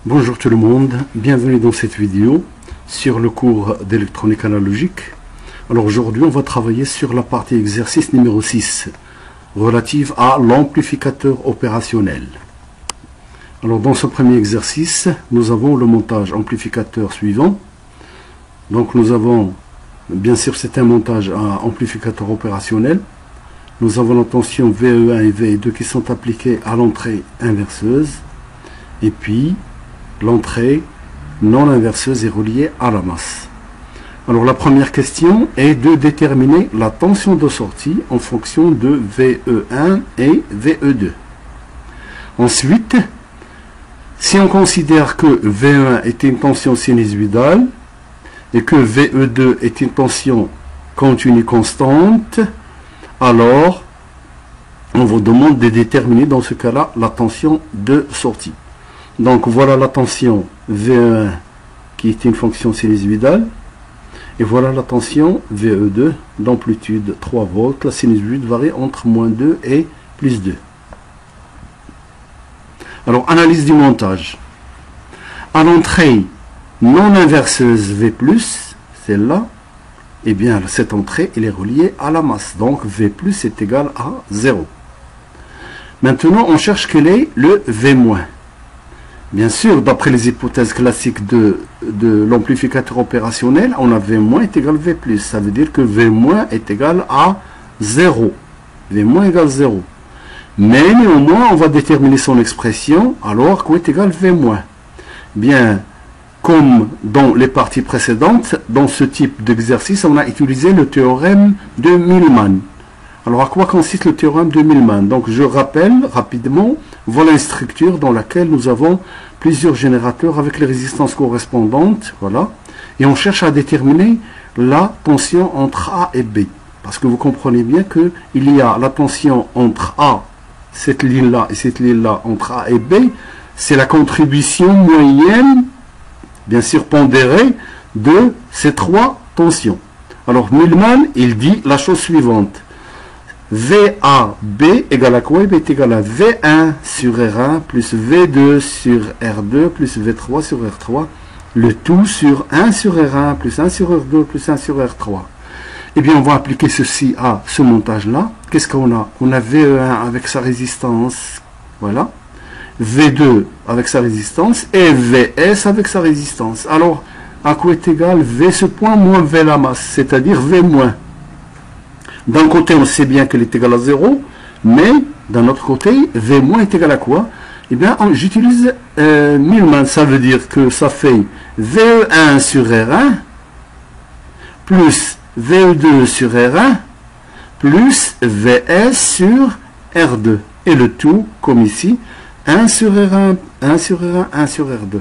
Bonjour tout le monde, bienvenue dans cette vidéo sur le cours d'électronique analogique. Alors aujourd'hui on va travailler sur la partie exercice numéro 6 relative à l'amplificateur opérationnel. Alors dans ce premier exercice nous avons le montage amplificateur suivant. Donc nous avons, bien sûr c'est un montage à amplificateur opérationnel. Nous avons la tension VE1 et VE2 qui sont appliquées à l'entrée inverseuse et puis l'entrée non inverseuse est reliée à la masse. Alors la première question est de déterminer la tension de sortie en fonction de VE1 et VE2. Ensuite, si on considère que V1 est une tension sinusoïdale et que VE2 est une tension continue constante, alors on vous demande de déterminer dans ce cas-là la tension de sortie. Donc voilà la tension VE1 qui est une fonction sinusoïdale. Et voilà la tension VE2 d'amplitude 3 volts. La sinusoïde varie entre -2 et +2. Alors analyse du montage. À l'entrée non inverseuse V+, celle-là, eh bien cette entrée elle est reliée à la masse. Donc V+ est égal à 0. Maintenant on cherche quel est le V-. Bien sûr, d'après les hypothèses classiques de l'amplificateur opérationnel, on a V- est égal à V+. Ça veut dire que V- est égal à 0. V- égale 0. Mais néanmoins, on va déterminer son expression alors Q est égal à V-. Bien, comme dans les parties précédentes, dans ce type d'exercice, on a utilisé le théorème de Millman. Alors, à quoi consiste le théorème de Millman? Donc, je rappelle rapidement, voilà une structure dans laquelle nous avons plusieurs générateurs avec les résistances correspondantes, voilà, et on cherche à déterminer la tension entre A et B. Parce que vous comprenez bien qu'il y a la tension entre A, cette ligne-là et cette ligne-là, entre A et B, c'est la contribution moyenne, bien sûr pondérée, de ces trois tensions. Alors, Millman, il dit la chose suivante. VAB égale à quoi? Est égal à V1 sur R1 plus V2 sur R2 plus V3 sur R3, le tout sur 1 sur R1 plus 1 sur R2 plus 1 sur R3. Eh bien, on va appliquer ceci à ce montage-là. Qu'est-ce qu'on a? On a VE1 avec sa résistance, voilà, V2 avec sa résistance et VS avec sa résistance. Alors, à quoi est égal V ce point moins V la masse, c'est-à-dire V-. D'un côté, on sait bien qu'elle est égale à 0, mais d'un autre côté, V- est égal à quoi? Eh bien, j'utilise Millman, ça veut dire que ça fait VE1 sur R1 plus VE2 sur R1 plus VS sur R2. Et le tout, comme ici, 1 sur R1, 1 sur R1, 1 sur R2.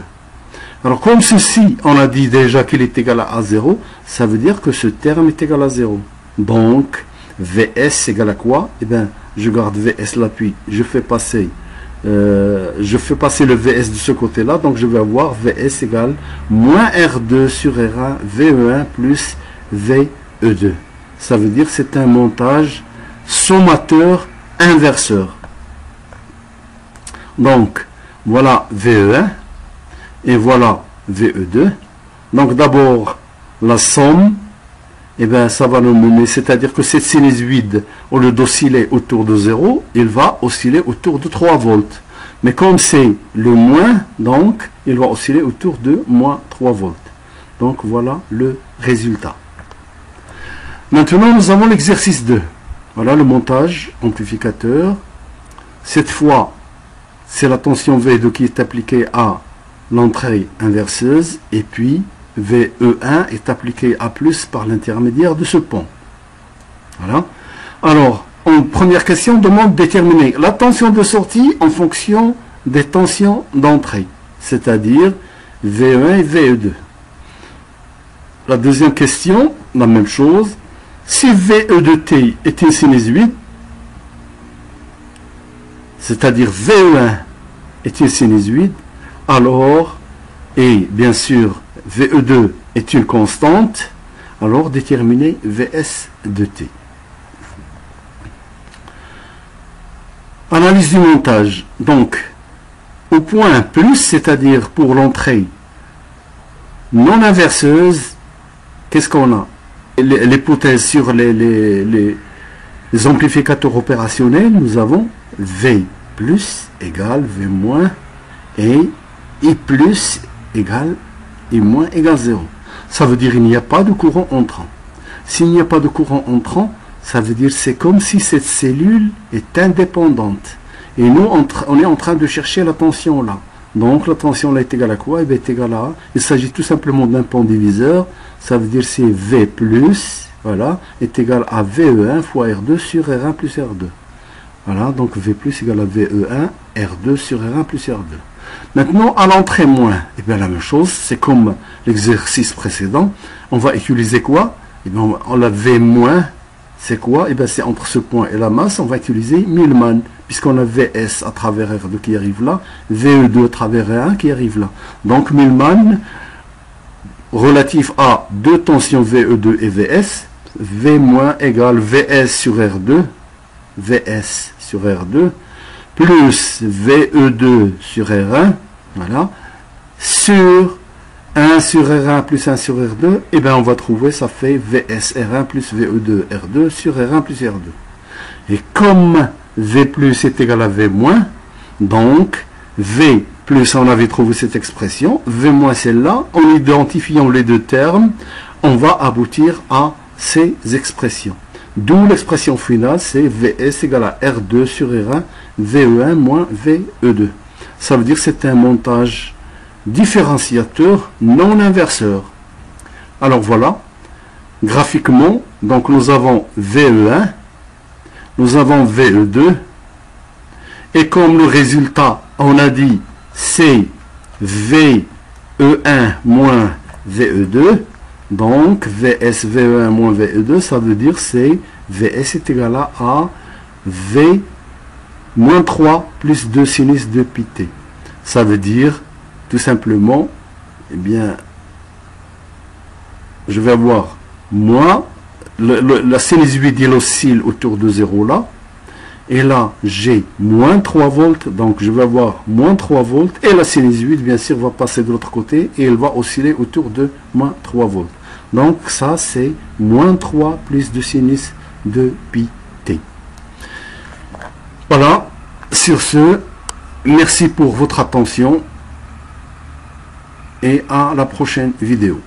Alors, comme ceci, on a dit déjà qu'il est égal à 0, ça veut dire que ce terme est égal à 0. Donc, VS égale à quoi? Eh bien, je garde VS l'appui, je fais passer le VS de ce côté-là, donc je vais avoir VS égale moins R2 sur R1, VE1 plus VE2. Ça veut dire que c'est un montage sommateur inverseur. Donc, voilà VE1 et voilà VE2. Donc d'abord, la somme, eh bien, ça va nous mener, c'est-à-dire que cette sinusoïde, au lieu d'osciller autour de 0, il va osciller autour de 3 volts. Mais comme c'est le moins, donc, il va osciller autour de moins 3 volts. Donc, voilà le résultat. Maintenant, nous avons l'exercice 2. Voilà le montage amplificateur. Cette fois, c'est la tension V2 qui est appliquée à l'entrée inverseuse, et puis VE1 est appliqué à plus par l'intermédiaire de ce pont. Voilà. Alors, en première question, on demande de déterminer la tension de sortie en fonction des tensions d'entrée, c'est-à-dire VE1 et VE2. La deuxième question, la même chose. Si VE de T est une sinusoïde, c'est-à-dire VE1 est une sinusoïde, alors, et bien sûr, VE2 est une constante, alors déterminer VS de T. Analyse du montage. Donc, au point plus, c'est-à-dire pour l'entrée non inverseuse, qu'est-ce qu'on a? L'hypothèse sur les amplificateurs opérationnels, nous avons V plus égale V moins et I plus égale I moins égale 0. Ça veut dire qu'il n'y a pas de courant entrant. S'il n'y a pas de courant entrant, ça veut dire c'est comme si cette cellule est indépendante. Et nous, on est en train de chercher la tension là. Donc la tension là est égale à quoi? Eh bien, est égale à... Il s'agit tout simplement d'un pont diviseur. Ça veut dire c'est V plus, voilà, est égal à VE1 fois R2 sur R1 plus R2. Voilà, donc V plus égale à VE1, R2 sur R1 plus R2. Maintenant, à l'entrée moins, eh bien la même chose, c'est comme l'exercice précédent. On va utiliser quoi? Eh bien, on a V moins, c'est quoi? Eh bien, c'est entre ce point et la masse, on va utiliser Millman, puisqu'on a VS à travers R2 qui arrive là, VE2 à travers R1 qui arrive là. Donc, Millman, relatif à deux tensions VE2 et VS, V- égale VS sur R2, VS sur R2, plus VE2 sur R1, voilà, sur 1 sur R1 plus 1 sur R2, et bien on va trouver, ça fait VS R1 plus VE2 R2 sur R1 plus R2. Et comme V plus est égal à V moins, donc V plus, on avait trouvé cette expression, V moins celle-là, en identifiant les deux termes, on va aboutir à ces expressions. D'où l'expression finale, c'est VS égale à R2 sur R1, VE1 moins VE2. Ça veut dire que c'est un montage différenciateur non inverseur. Alors voilà, graphiquement, donc nous avons VE1, nous avons VE2, et comme le résultat, on a dit, c'est VE1 moins VE2, donc VS VE1 moins VE2, ça veut dire c'est VS est égal à V moins 3 plus 2 sinus de pi t. Ça veut dire tout simplement, eh bien, je vais avoir moins, la sinusoïde il oscille autour de 0 là, et là j'ai moins 3 volts, donc je vais avoir moins 3 volts, et la sinusoïde bien sûr va passer de l'autre côté, et elle va osciller autour de moins 3 volts. Donc ça c'est moins 3 plus 2 sinus de pi t. Voilà, sur ce, merci pour votre attention et à la prochaine vidéo.